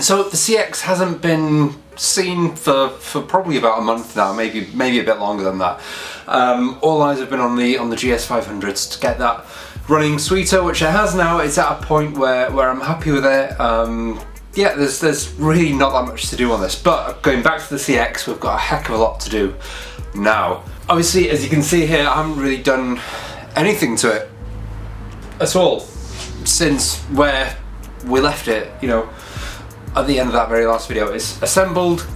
So the CX hasn't been seen for probably about a month now, maybe a bit longer than that. All eyes have been on the GS500s to get that running sweeter, which it has now. It's at a point where I'm happy with it. Yeah, there's really not that much to do on this, but going back to the CX, we've got a heck of a lot to do now. Obviously, as you can see here, I haven't really done anything to it at all since where we left it, you know, at the end of that very last video. It's assembled,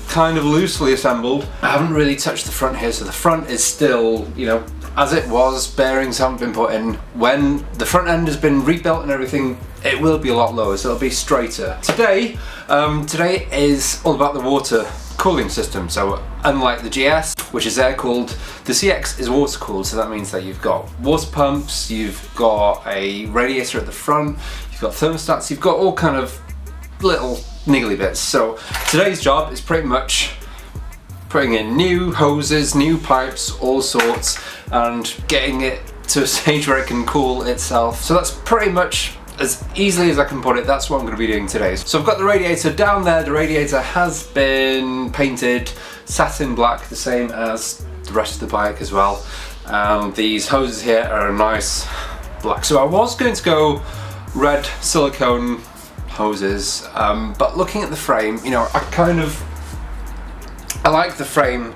kind of loosely assembled. I haven't really touched the front here, so the front is still, you know, as it was. Bearings haven't been put in. When the front end has been rebuilt and everything, it will be a lot lower, so it'll be straighter. Today is all about the water cooling system. So unlike the GS, which is air cooled, the CX is water cooled. So that means that you've got water pumps, you've got a radiator at the front, you've got thermostats, you've got all kind of little niggly bits. So today's job is pretty much putting in new hoses, new pipes, all sorts, and getting it to a stage where it can cool itself. So that's pretty much as easily as I can put it. That's what I'm going to be doing today. So I've got the radiator down there. The radiator has been painted satin black, the same as the rest of the bike as well. These hoses here are a nice black. So I was going to go red silicone hoses, but looking at the frame, you know, I like the frame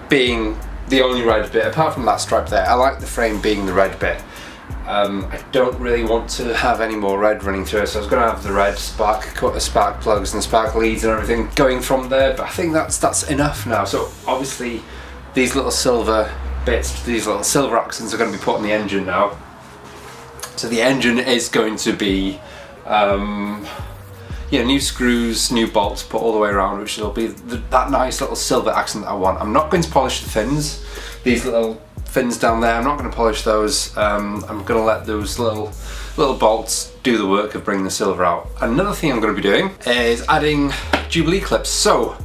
being the only red bit. Apart from that stripe there, I like the frame being the red bit. I don't really want to have any more red running through it, so I was going to have the red spark plugs and spark leads and everything going from there, but I think that's enough now. So obviously these little silver bits, these little silver accents are going to be put on the engine now. So the engine is going to be yeah, new screws, new bolts put all the way around, which will be that nice little silver accent that I want. I'm not going to polish the fins, these little fins down there. I'm not going to polish those. I'm going to let those little bolts do the work of bringing the silver out. Another thing I'm going to be doing is adding Jubilee clips. So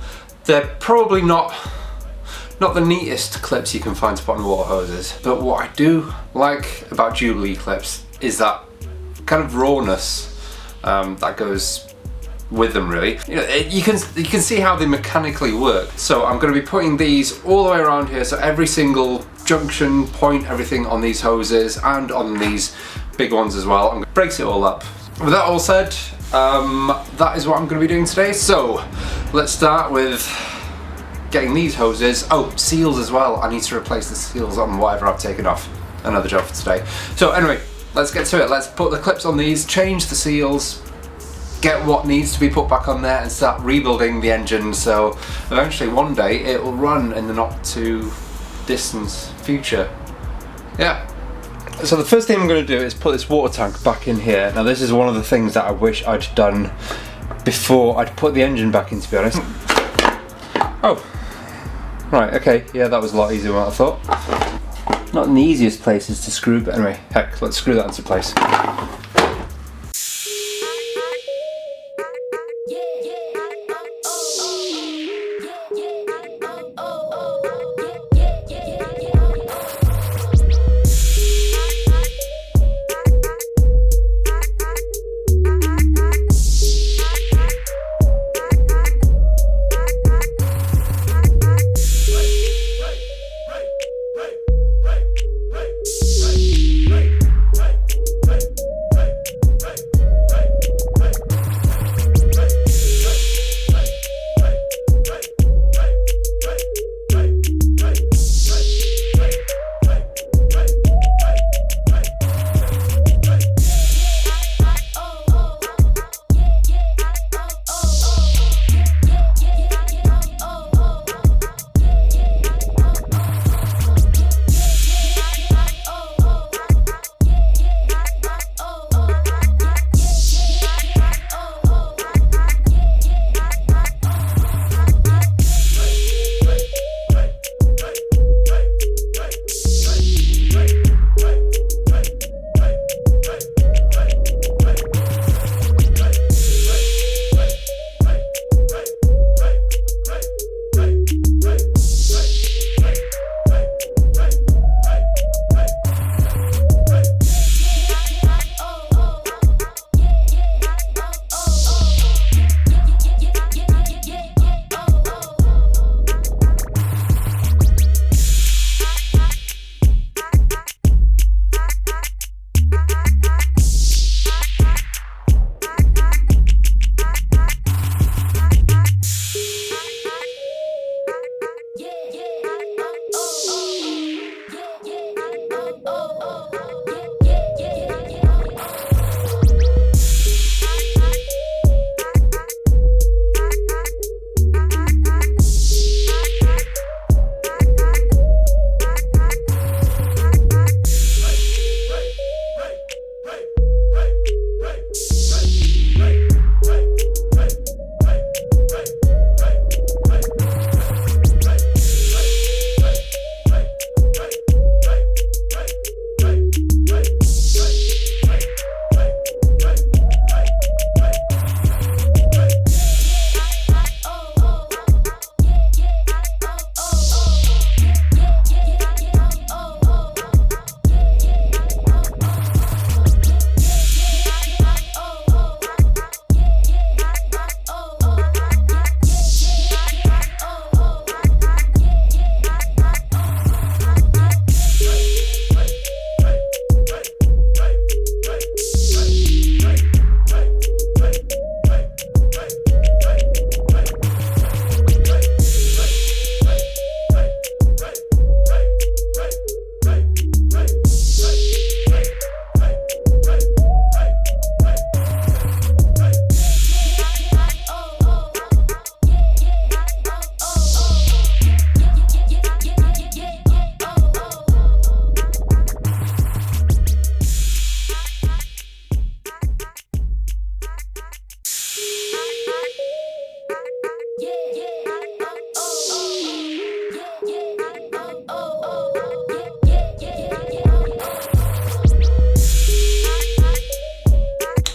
they're probably not the neatest clips you can find to put on water hoses, but what I do like about Jubilee clips is that kind of rawness that goes with them, really. You know, you can see how they mechanically work. So I'm going to be putting these all the way around here, so every single junction point, everything on these hoses and on these big ones as well. I'm going to break it all up. With that all said, that is what I'm going to be doing today. So let's start with getting these hoses. Oh, seals as well. I need to replace the seals on whatever I've taken off. Another job for today. So anyway, let's get to it. Let's put the clips on these, change the seals, get what needs to be put back on there, and start rebuilding the engine, so eventually one day it will run in the not too distant future. Yeah. So the first thing I'm going to do is put this water tank back in here. Now this is one of the things that I wish I'd done before I'd put the engine back in, to be honest. Oh, right, okay, yeah, that was a lot easier than what I thought. Not in the easiest places to screw, but anyway, heck, let's screw that into place.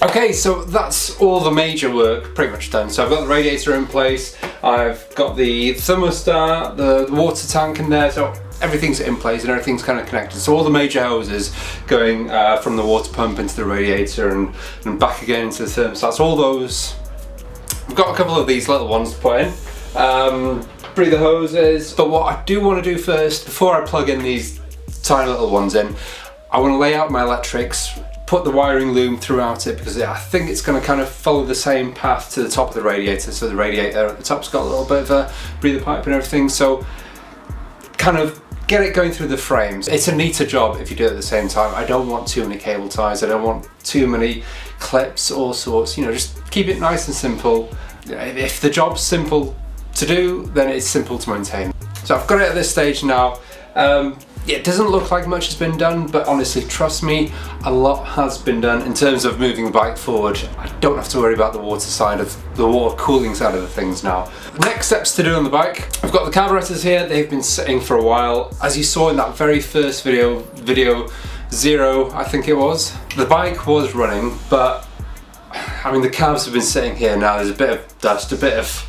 Okay, so that's all the major work pretty much done. So I've got the radiator in place, I've got the thermostat, the water tank in there, so everything's in place and everything's kind of connected. So all the major hoses going from the water pump into the radiator and back again into the thermostat. So all those, I've got a couple of these little ones to put in, breather hoses. But what I do want to do first, before I plug in these tiny little ones in, I want to lay out my electrics, put the wiring loom throughout it, because I think it's going to kind of follow the same path to the top of the radiator. So the radiator at the top's got a little bit of a breather pipe and everything, so kind of get it going through the frames. It's a neater job if you do it at the same time. I don't want too many cable ties, I don't want too many clips, all sorts, you know, just keep it nice and simple. If the job's simple to do, then it's simple to maintain. So I've got it at this stage now. It doesn't look like much has been done, but honestly, trust me, a lot has been done in terms of moving the bike forward. I don't have to worry about the water cooling side of the things now. Next steps to do on the bike, I've got the carburetors here. They've been sitting for a while. As you saw in that very first video 0, I think it was, the bike was running, but I mean, the carbs have been sitting here now. There's a bit of dust, a bit of,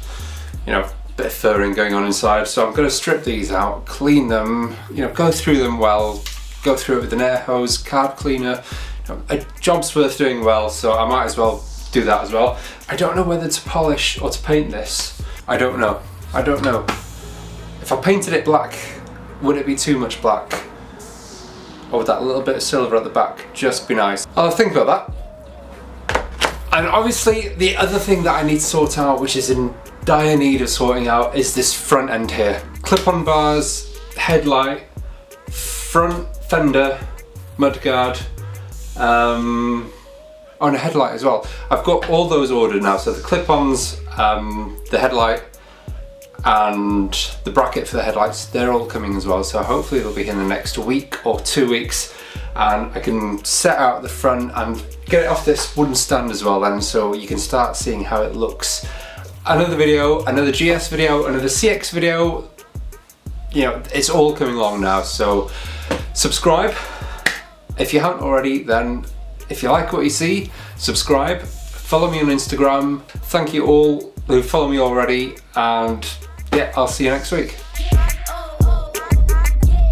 you know, bit of furring going on inside, so I'm going to strip these out, clean them, you know, go through them well, go through it with an air hose, carb cleaner. You know, a job's worth doing well, so I might as well do that as well. I don't know whether to polish or to paint this. I don't know. If I painted it black, would it be too much black? Or would that little bit of silver at the back just be nice? I'll think about that. And obviously the other thing that I need to sort out, which is in dire need of sorting out, is this front end here. Clip-on bars, headlight, front fender, mudguard, and a headlight as well. I've got all those ordered now, so the clip-ons, the headlight, and the bracket for the headlights, they're all coming as well, so hopefully they'll be in the next week or 2 weeks, and I can set out the front and get it off this wooden stand as well then, so you can start seeing how it looks. Another video, another GS video, another CX video, you know, it's all coming along now, so subscribe. If you haven't already, then if you like what you see, subscribe, follow me on Instagram. Thank you all who follow me already, and yeah, I'll see you next week.